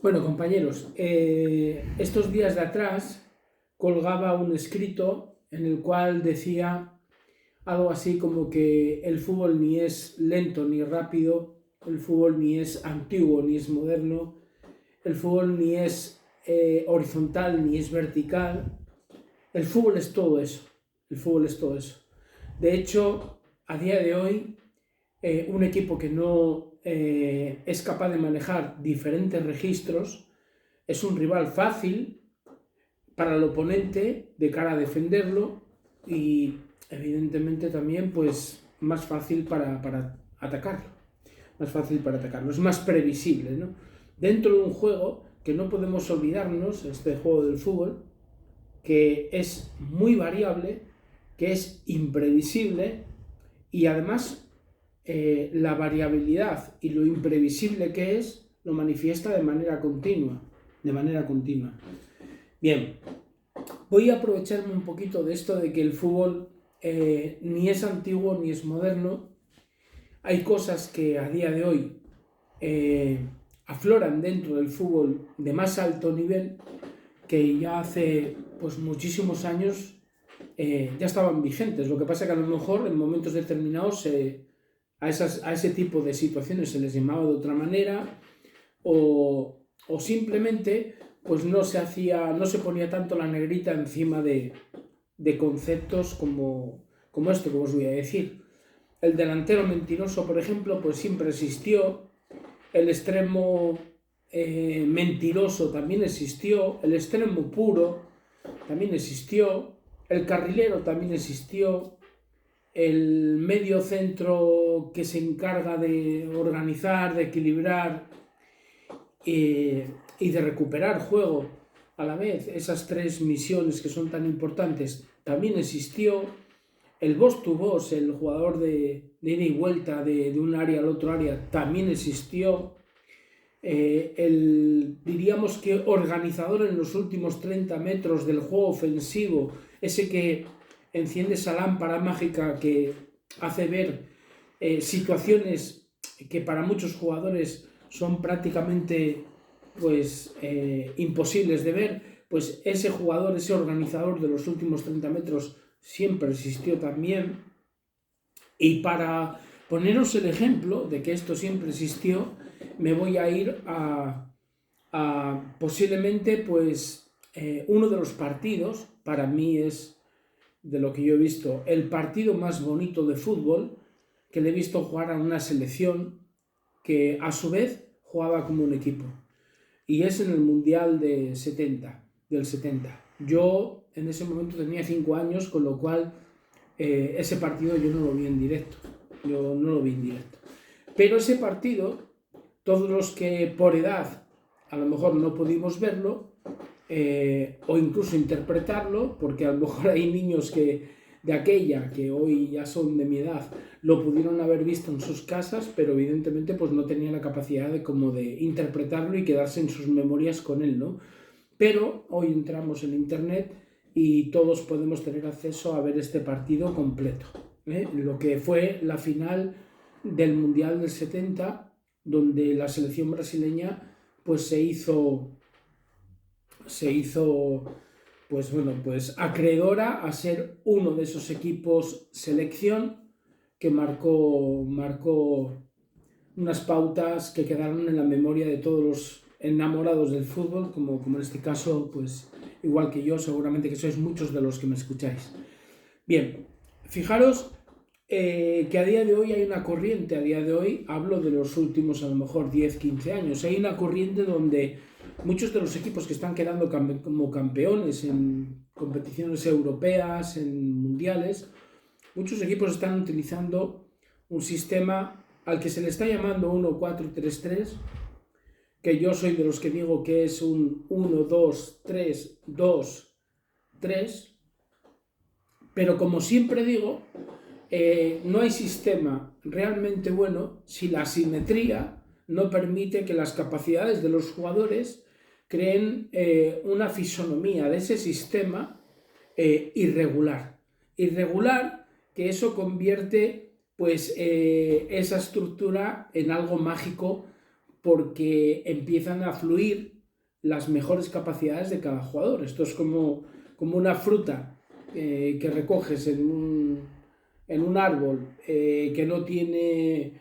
Bueno, compañeros, estos días de atrás colgaba un escrito en el cual decía algo así como que el fútbol ni es lento ni rápido, el fútbol ni es antiguo ni es moderno, el fútbol ni es horizontal ni es vertical, el fútbol es todo eso, el fútbol es todo eso. De hecho, a día de hoy, un equipo que no es capaz de manejar diferentes registros es un rival fácil para el oponente de cara a defenderlo y evidentemente también pues más fácil para atacarlo. Más fácil para atacarlo, es más previsible, ¿no? Dentro de un juego que no podemos olvidarnos, este juego del fútbol, que es muy variable, que es imprevisible y además la variabilidad y lo imprevisible que es lo manifiesta de manera continua. Bien, voy a aprovecharme un poquito de esto de que el fútbol ni es antiguo ni es moderno. Hay cosas que a día de hoy afloran dentro del fútbol de más alto nivel que ya hace pues muchísimos años ya estaban vigentes. Lo que pasa es que a lo mejor en momentos determinados a ese tipo de situaciones se les llamaba de otra manera o simplemente pues no se ponía tanto la negrita encima de conceptos como esto que os voy a decir. El delantero mentiroso, por ejemplo, pues siempre existió. El extremo mentiroso también existió. El extremo puro también existió. El carrilero también existió. El medio centro que se encarga de organizar, de equilibrar y de recuperar juego a la vez, esas tres misiones que son tan importantes, también existió. El boss to boss, el jugador de ida y vuelta de un área al otro área, también existió. Diríamos que organizador en los últimos 30 metros del juego ofensivo, ese que enciende esa lámpara mágica que hace ver situaciones que para muchos jugadores son prácticamente pues imposibles de ver, pues ese jugador, ese organizador de los últimos 30 metros siempre existió también. Y para poneros el ejemplo de que esto siempre existió, me voy a ir a posiblemente pues uno de los partidos, para mí es de lo que yo he visto, el partido más bonito de fútbol que le he visto jugar a una selección que a su vez jugaba como un equipo. Y es en el Mundial del 70. Yo en ese momento tenía 5 años, con lo cual ese partido yo no lo vi en directo. Pero ese partido, todos los que por edad a lo mejor no pudimos verlo, o incluso interpretarlo, porque a lo mejor hay niños de aquella, que hoy ya son de mi edad, lo pudieron haber visto en sus casas, pero evidentemente pues no tenían la capacidad de interpretarlo y quedarse en sus memorias con él, ¿no? Pero hoy entramos en internet y todos podemos tener acceso a ver este partido completo, lo que fue la final del Mundial del 70, donde la selección brasileña pues se hizo pues acreedora a ser uno de esos equipos selección que marcó unas pautas que quedaron en la memoria de todos los enamorados del fútbol, como en este caso, pues igual que yo, seguramente que sois muchos de los que me escucháis. Bien, fijaros que a día de hoy hay una corriente, hablo de los últimos a lo mejor 10, 15 años, hay una corriente donde muchos de los equipos que están quedando como campeones en competiciones europeas, en mundiales, muchos equipos están utilizando un sistema al que se le está llamando 1-4-3-3, que yo soy de los que digo que es un 1-2-3-2-3, pero como siempre digo, no hay sistema realmente bueno si la asimetría no permite que las capacidades de los jugadores creen una fisonomía de ese sistema irregular, que eso convierte pues esa estructura en algo mágico porque empiezan a fluir las mejores capacidades de cada jugador. Esto es como una fruta que recoges en un árbol que no tiene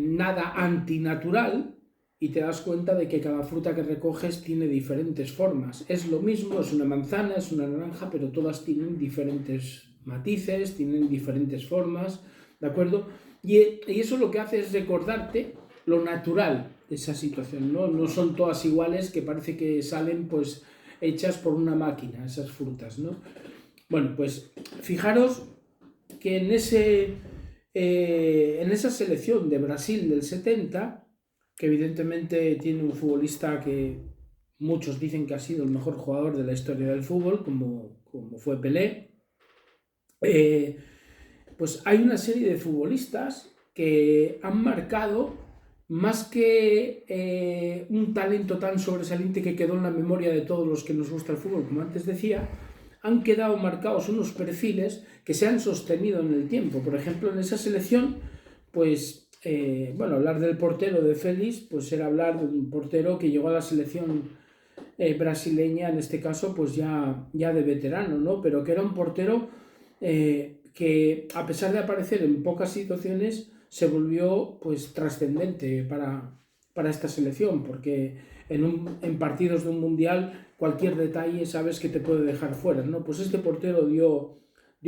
nada antinatural, y te das cuenta de que cada fruta que recoges tiene diferentes formas. Es lo mismo, es una manzana, es una naranja, pero todas tienen diferentes matices, tienen diferentes formas, ¿de acuerdo? Y eso lo que hace es recordarte lo natural de esa situación, ¿no? No son todas iguales, que parece que salen pues hechas por una máquina, esas frutas, ¿no? Bueno, pues fijaros que en esa selección de Brasil del 70, que evidentemente tiene un futbolista que muchos dicen que ha sido el mejor jugador de la historia del fútbol, como fue Pelé, pues hay una serie de futbolistas que han marcado, más que un talento tan sobresaliente que quedó en la memoria de todos los que nos gusta el fútbol, como antes decía, han quedado marcados unos perfiles que se han sostenido en el tiempo. Por ejemplo, en esa selección, pues hablar del portero de Félix, pues era hablar de un portero que llegó a la selección brasileña, en este caso, pues ya de veterano, ¿no? Pero que era un portero que, a pesar de aparecer en pocas situaciones, se volvió pues trascendente para esta selección, porque en partidos de un mundial cualquier detalle sabes que te puede dejar fuera, ¿no? Pues este portero dio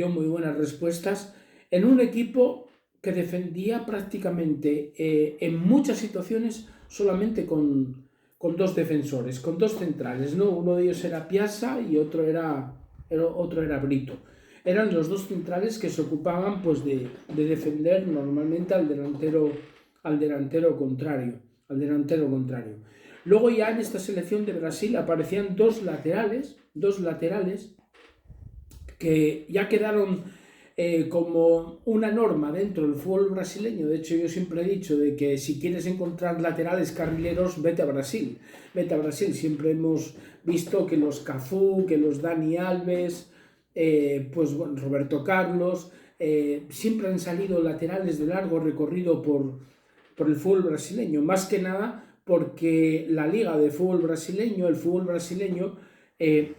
muy buenas respuestas en un equipo que defendía prácticamente en muchas situaciones solamente con dos defensores, con dos centrales, ¿no? Uno de ellos era Piazza y otro era Brito. Eran los dos centrales que se ocupaban pues de defender normalmente al delantero contrario. Luego ya en esta selección de Brasil aparecían dos laterales que ya quedaron como una norma dentro del fútbol brasileño. De hecho, yo siempre he dicho de que si quieres encontrar laterales carrileros, vete a Brasil. Siempre hemos visto que los Cafú, que los Dani Alves, Roberto Carlos, siempre han salido laterales de largo recorrido por el fútbol brasileño, más que nada porque la liga de fútbol brasileño, el fútbol brasileño,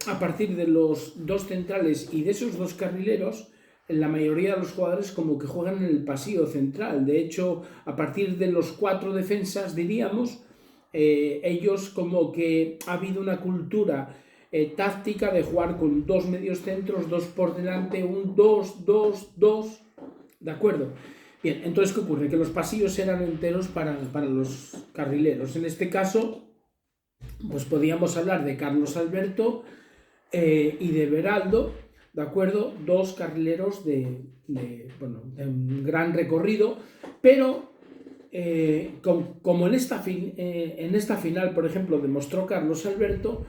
a partir de los dos centrales y de esos dos carrileros, la mayoría de los jugadores como que juegan en el pasillo central. De hecho, a partir de los cuatro defensas, diríamos, ellos como que ha habido una cultura táctica de jugar con dos medios centros, dos por delante, un 2-2-2, ¿de acuerdo? Bien, entonces, ¿qué ocurre? Que los pasillos eran enteros para los carrileros. En este caso, pues podíamos hablar de Carlos Alberto y de Beraldo, ¿de acuerdo? Dos carrileros de un gran recorrido, pero como en esta final, por ejemplo, demostró Carlos Alberto,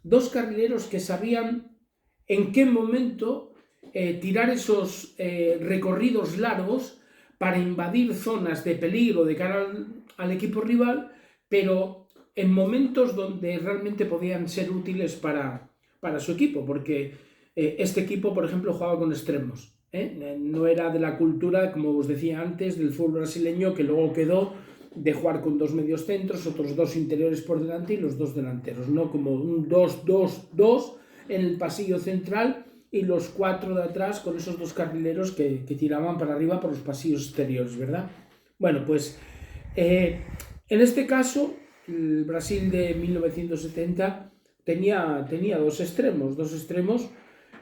dos carrileros que sabían en qué momento tirar esos recorridos largos para invadir zonas de peligro de cara al equipo rival, pero en momentos donde realmente podían ser útiles para su equipo, porque este equipo, por ejemplo, jugaba con extremos, no era de la cultura, como os decía antes, del fútbol brasileño, que luego quedó de jugar con dos medios centros, otros dos interiores por delante y los dos delanteros, no como un 2-2-2 en el pasillo central y los cuatro de atrás con esos dos carrileros que tiraban para arriba por los pasillos exteriores, ¿verdad? Bueno, pues en este caso, el Brasil de 1970 tenía dos extremos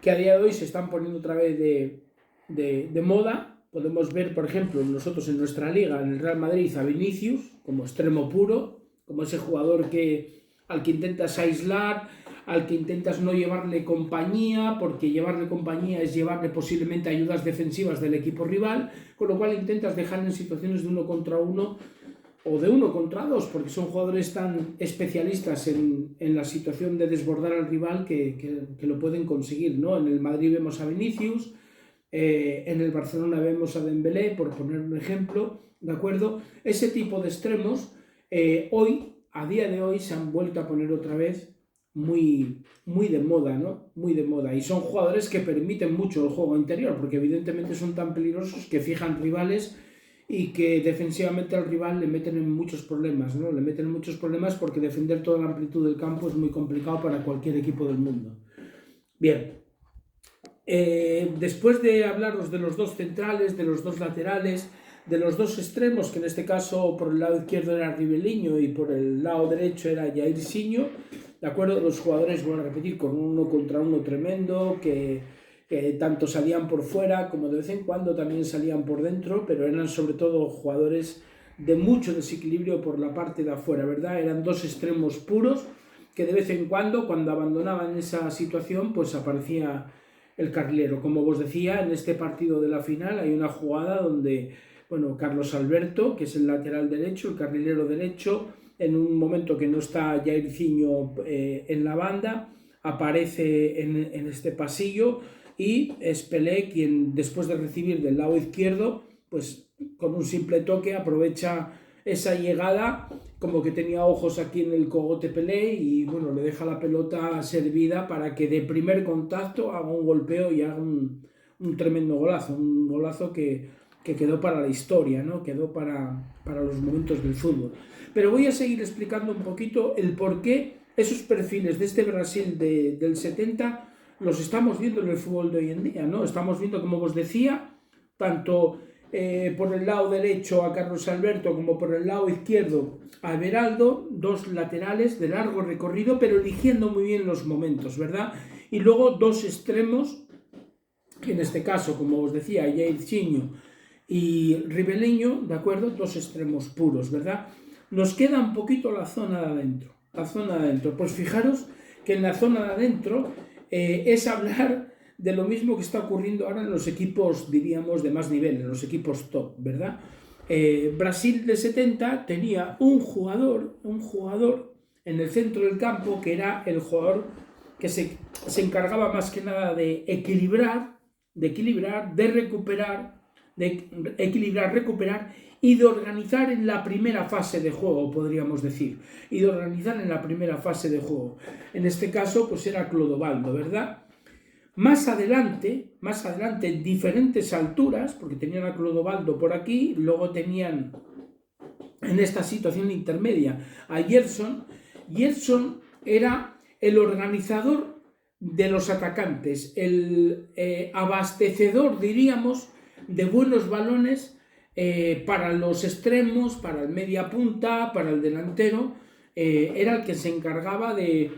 que a día de hoy se están poniendo otra vez de moda. Podemos ver, por ejemplo, nosotros en nuestra liga, en el Real Madrid, a Vinicius como extremo puro, como ese jugador al que intentas aislar, al que intentas no llevarle compañía, porque llevarle compañía es llevarle posiblemente ayudas defensivas del equipo rival, con lo cual intentas dejarle en situaciones de 1 contra 1 o de 1 contra 2, porque son jugadores tan especialistas en la situación de desbordar al rival que lo pueden conseguir, ¿no? En el Madrid vemos a Vinicius, en el Barcelona vemos a Dembélé, por poner un ejemplo, ¿de acuerdo? Ese tipo de extremos a día de hoy, se han vuelto a poner otra vez muy de moda, ¿no? Muy de moda. Y son jugadores que permiten mucho el juego interior, porque evidentemente son tan peligrosos que fijan rivales y que defensivamente al rival le meten en muchos problemas, ¿no? Le meten en muchos problemas porque defender toda la amplitud del campo es muy complicado para cualquier equipo del mundo. Bien, después de hablaros de los dos centrales, de los dos laterales, de los dos extremos, que en este caso por el lado izquierdo era Ribeliño y por el lado derecho era Jairzinho, ¿de acuerdo? Los jugadores, vuelvo a repetir, con uno contra uno tremendo, que tanto salían por fuera como de vez en cuando también salían por dentro, pero eran sobre todo jugadores de mucho desequilibrio por la parte de afuera, ¿verdad? Eran dos extremos puros que de vez en cuando abandonaban esa situación, pues aparecía el carrilero. Como os decía, en este partido de la final hay una jugada donde, bueno, Carlos Alberto, que es el lateral derecho, el carrilero derecho, en un momento que no está Jairzinho en la banda, aparece en este pasillo y es Pelé quien, después de recibir del lado izquierdo, pues con un simple toque aprovecha esa llegada, como que tenía ojos aquí en el cogote Pelé, y bueno, le deja la pelota servida para que de primer contacto haga un golpeo y haga un tremendo golazo, un golazo que quedó para la historia, ¿no? Quedó para los momentos del fútbol. Pero voy a seguir explicando un poquito el por qué esos perfiles de este Brasil del 70 los estamos viendo en el fútbol de hoy en día, ¿no? Estamos viendo, como os decía, tanto por el lado derecho a Carlos Alberto como por el lado izquierdo a Everaldo, dos laterales de largo recorrido, pero eligiendo muy bien los momentos, ¿verdad? Y luego dos extremos, en este caso, como os decía, Jairzinho y Ribeliño, ¿de acuerdo? Dos extremos puros, ¿verdad? Nos queda un poquito la zona de adentro. La zona de adentro. Pues fijaros que en la zona de adentro es hablar de lo mismo que está ocurriendo ahora en los equipos, diríamos, de más nivel, en los equipos top, ¿verdad? Brasil de 70 tenía un jugador en el centro del campo que era el jugador que se encargaba más que nada de equilibrar, de recuperar, recuperar y de organizar en la primera fase de juego, podríamos decir. Y de organizar en la primera fase de juego. En este caso, pues era Clodovaldo, ¿verdad? Más adelante, en diferentes alturas, porque tenían a Clodovaldo por aquí, luego tenían en esta situación intermedia a Gerson. Gerson era el organizador de los atacantes, el abastecedor, diríamos, de buenos balones para los extremos, para el media punta, para el delantero. Era el que se encargaba de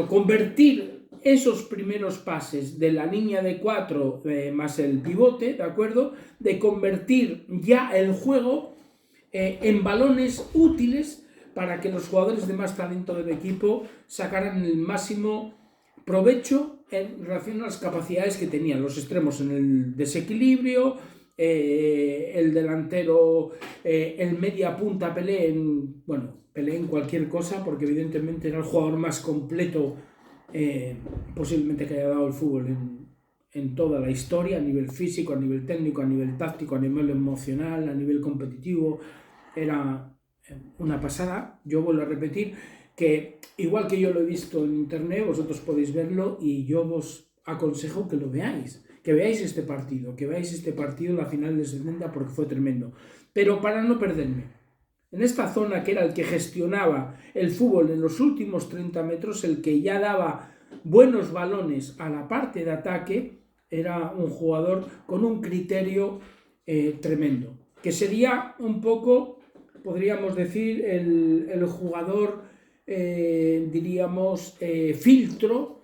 convertir esos primeros pases de la línea de 4 más el pivote, ¿de acuerdo? De convertir ya el juego en balones útiles para que los jugadores de más talento del equipo sacaran el máximo provecho en relación a las capacidades que tenían los extremos en el desequilibrio, el delantero, el media punta Pelé en cualquier cosa, porque evidentemente era el jugador más completo posiblemente que haya dado el fútbol en toda la historia, a nivel físico, a nivel técnico, a nivel táctico, a nivel emocional, a nivel competitivo. Era una pasada. Yo vuelvo a repetir que, igual que yo lo he visto en internet, vosotros podéis verlo, y yo os aconsejo que lo veáis, que veáis este partido, la final del 70, porque fue tremendo. Pero para no perderme, en esta zona, que era el que gestionaba el fútbol en los últimos 30 metros, el que ya daba buenos balones a la parte de ataque, era un jugador con un criterio tremendo, que sería un poco, podríamos decir, el jugador, diríamos, filtro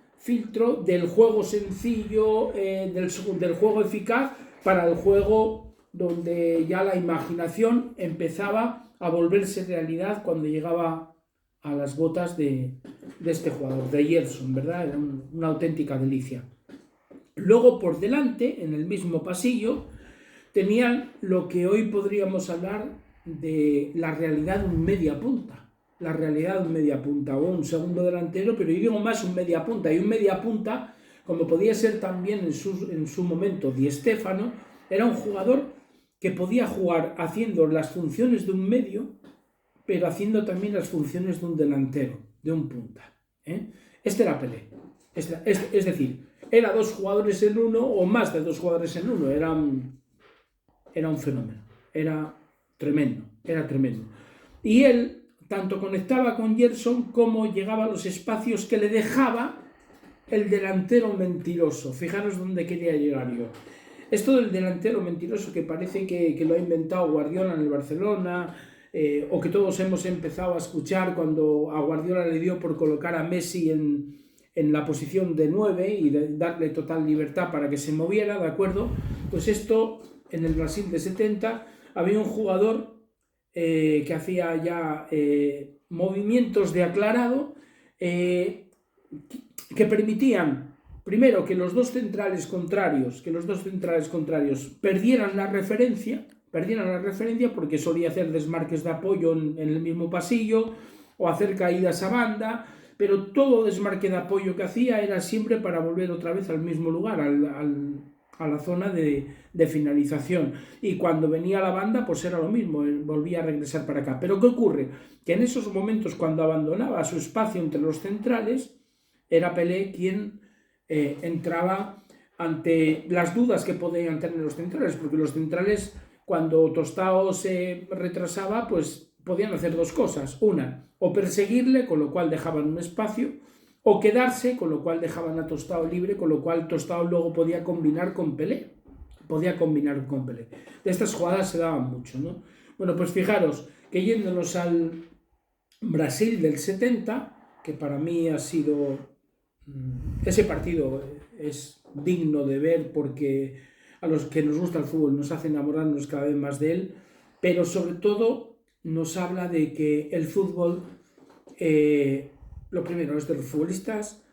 del juego sencillo, del juego eficaz, para el juego donde ya la imaginación empezaba a volverse realidad cuando llegaba a las botas de este jugador, de Gerson, ¿verdad? Era una auténtica delicia. Luego, por delante, en el mismo pasillo, tenían lo que hoy podríamos hablar de la realidad de un media punta. La realidad de un media punta, o un segundo delantero, pero yo digo más un media punta. Y un media punta, como podía ser también en su momento Di Stéfano, era un jugador que podía jugar haciendo las funciones de un medio, pero haciendo también las funciones de un delantero, de un punta. Este era Pelé. Es decir, era dos jugadores en uno, o más de dos jugadores en uno. Era un fenómeno. era tremendo, era tremendo. Y él tanto conectaba con Gerson como llegaba a los espacios que le dejaba el delantero mentiroso. Fijaros dónde quería llegar yo. Esto del delantero mentiroso que parece que lo ha inventado Guardiola en el Barcelona, o que todos hemos empezado a escuchar cuando a Guardiola le dio por colocar a Messi en la posición de 9 y darle total libertad para que se moviera, ¿de acuerdo? Pues esto, en el Brasil de 70, había un jugador que hacía ya movimientos de aclarado que permitían, primero, que los dos centrales contrarios perdieran la referencia porque solía hacer desmarques de apoyo en el mismo pasillo o hacer caídas a banda, pero todo desmarque de apoyo que hacía era siempre para volver otra vez al mismo lugar, a la zona de finalización. Y cuando venía la banda, pues era lo mismo, volvía a regresar para acá. Pero ¿qué ocurre? Que en esos momentos, cuando abandonaba su espacio entre los centrales, era Pelé quien entraba ante las dudas que podían tener los centrales, porque los centrales, cuando Tostao se retrasaba, pues podían hacer dos cosas. Una, o perseguirle, con lo cual dejaban un espacio, o quedarse, con lo cual dejaban a Tostao libre, con lo cual Tostao luego podía combinar con Pelé. De estas jugadas se daban mucho, ¿no? Bueno, pues fijaros que yéndonos al Brasil del 70, que para mí ha sido... Ese partido es digno de ver porque a los que nos gusta el fútbol nos hace enamorarnos cada vez más de él, pero sobre todo nos habla de que el fútbol, lo primero, es de los futbolistas,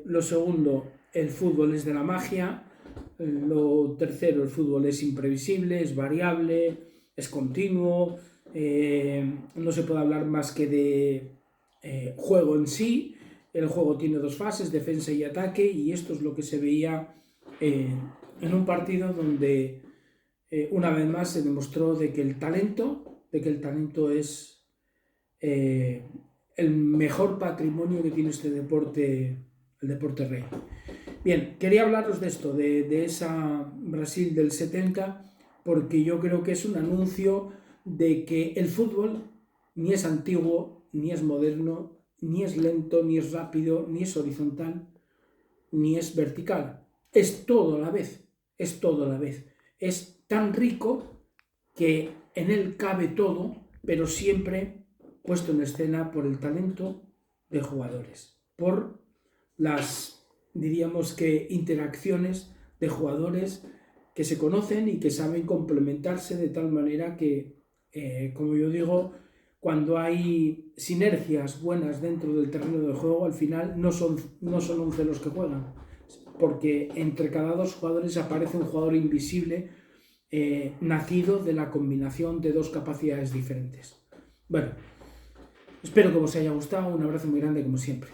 lo segundo, el fútbol es de la magia, lo tercero, el fútbol es imprevisible, es variable, es continuo, no se puede hablar más que de juego en sí. El juego tiene dos fases, defensa y ataque, y esto es lo que se veía en un partido donde una vez más se demostró de que el talento es el mejor patrimonio que tiene este deporte, el deporte rey. Bien, quería hablaros de esto, de esa Brasil del 70, porque yo creo que es un anuncio de que el fútbol ni es antiguo, ni es moderno, ni es lento, ni es rápido, ni es horizontal, ni es vertical. Es todo a la vez, es todo a la vez. Es tan rico que en él cabe todo, pero siempre puesto en escena por el talento de jugadores, por las, diríamos que, interacciones de jugadores que se conocen y que saben complementarse de tal manera que, como yo digo, cuando hay sinergias buenas dentro del terreno de juego, al final no son 11 los que juegan, porque entre cada dos jugadores aparece un jugador invisible nacido de la combinación de dos capacidades diferentes. Bueno, espero que os haya gustado, un abrazo muy grande como siempre.